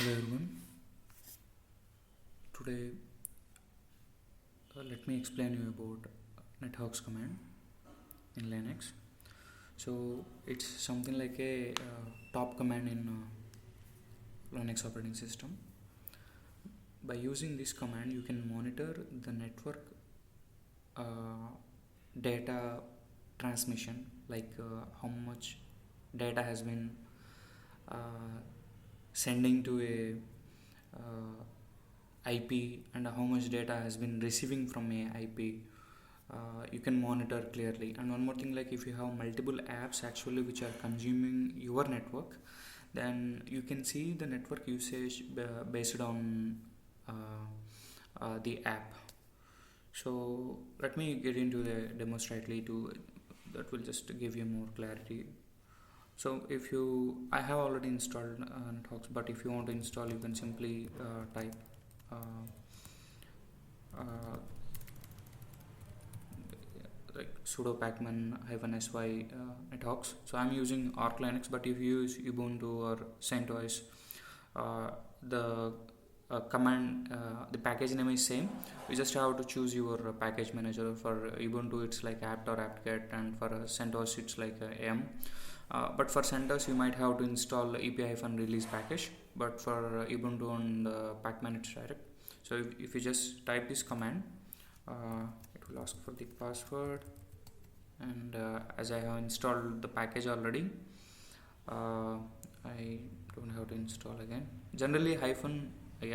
Hello everyone. Today, let me explain you about nethox command in Linux. So it's something like a top command in Linux operating system. By using this command, you can monitor the network data transmission, like how much data has been sending to a IP and how much data has been receiving from a IP. You can monitor clearly. And one more thing, like if you have multiple apps actually which are consuming your network, then you can see the network usage based on the app. So let me get into the demo slightly to that will just give you more clarity. So if you I have already installed nethox, but if you want to install, you can simply type uh, like sudo pacman -sy nethox. So I'm using Arch Linux, but if you use Ubuntu or CentOS, the the package name is same. You just have to choose your package manager. For Ubuntu it's like apt or apt-get, and for CentOS it's like m. But for CentOS you might have to install ep-release package, but for Ubuntu and pacman it's direct. So if you just type this command, it will ask for the password, and as I have installed the package already, I don't have to install again. Generally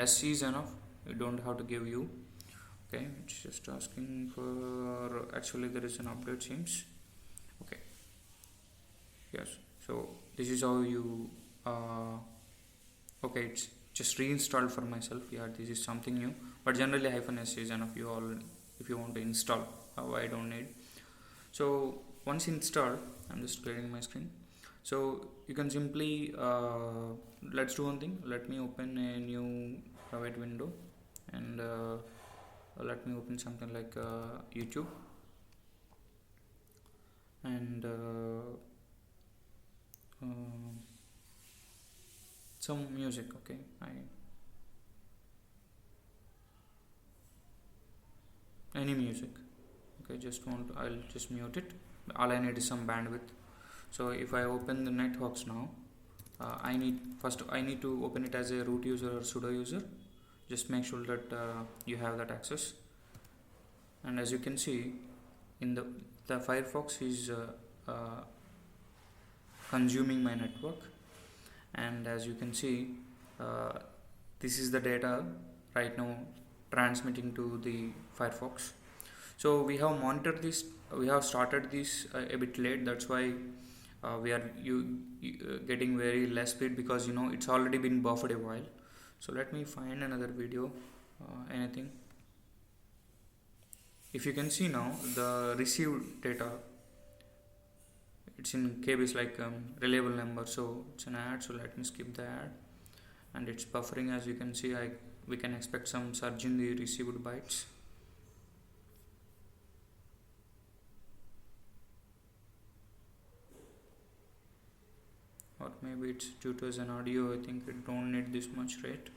-s is enough, you don't have to give u. Okay, it's just asking for, actually there is an update seems. Okay, yes, so this is how you okay, it's just reinstalled for myself. Yeah, this is something new, but generally -s is enough. You all, if you want to install, I don't need. So once installed, I'm just clearing my screen. So you can simply let's do one thing. Let me open a new private window, and let me open something like YouTube, and some music. Okay, any music. Okay, I'll just mute it. All I need is some bandwidth. So if I open the nethox now, I need to open it as a root user or sudo user. Just make sure that you have that access. And as you can see, in the Firefox is consuming my network, and as you can see, this is the data right now transmitting to the Firefox. So we have monitored this, we have started this a bit late. That's why we are getting very less speed, because it's already been buffered a while. So let me find another video, anything. If you can see now, the received data, it's in kbs, like reliable number, so it's an ad. So let me skip the ad, and it's buffering. As you can see, we can expect some surge in the received bytes. Or maybe it's due to as an audio. I think it don't need this much rate.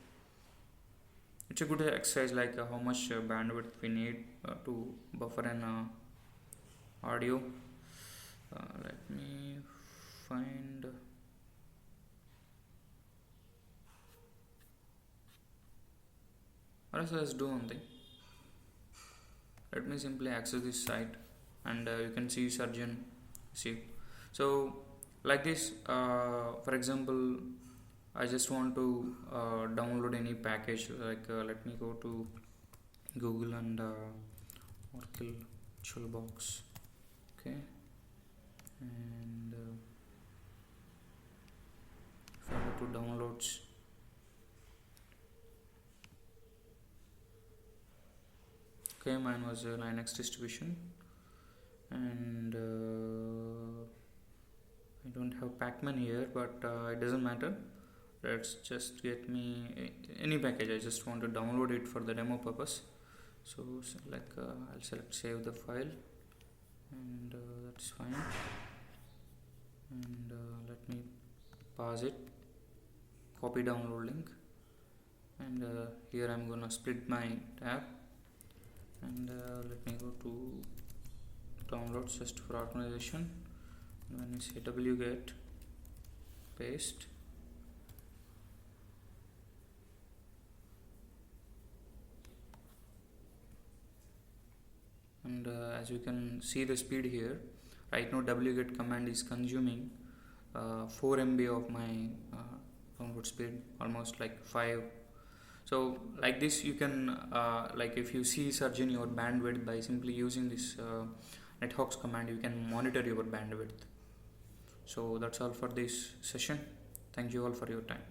It's a good exercise, like how much bandwidth we need to buffer an audio. Let me find let's do one thing. Let me simply access this site, and you can see surgeon. So like this, for example, I just want to download any package, like let me go to Google and Oracle VirtualBox. Okay, and if I go to downloads, okay, mine was a Linux distribution, and I don't have pacman here, but it doesn't matter. Let's just get me any package. I just want to download it for the demo purpose. So like I'll select save the file, and that's fine. And let me pause it, copy download link, and here I'm gonna split my tab, and let me go to downloads just for organization. And when you say wget paste, and as you can see the speed here, right now wget command is consuming 4 MB of my download speed, almost like 5. So like this you can like if you see surge in your bandwidth by simply using this nethawks command, you can monitor your bandwidth. So that's all for this session. Thank you all for your time.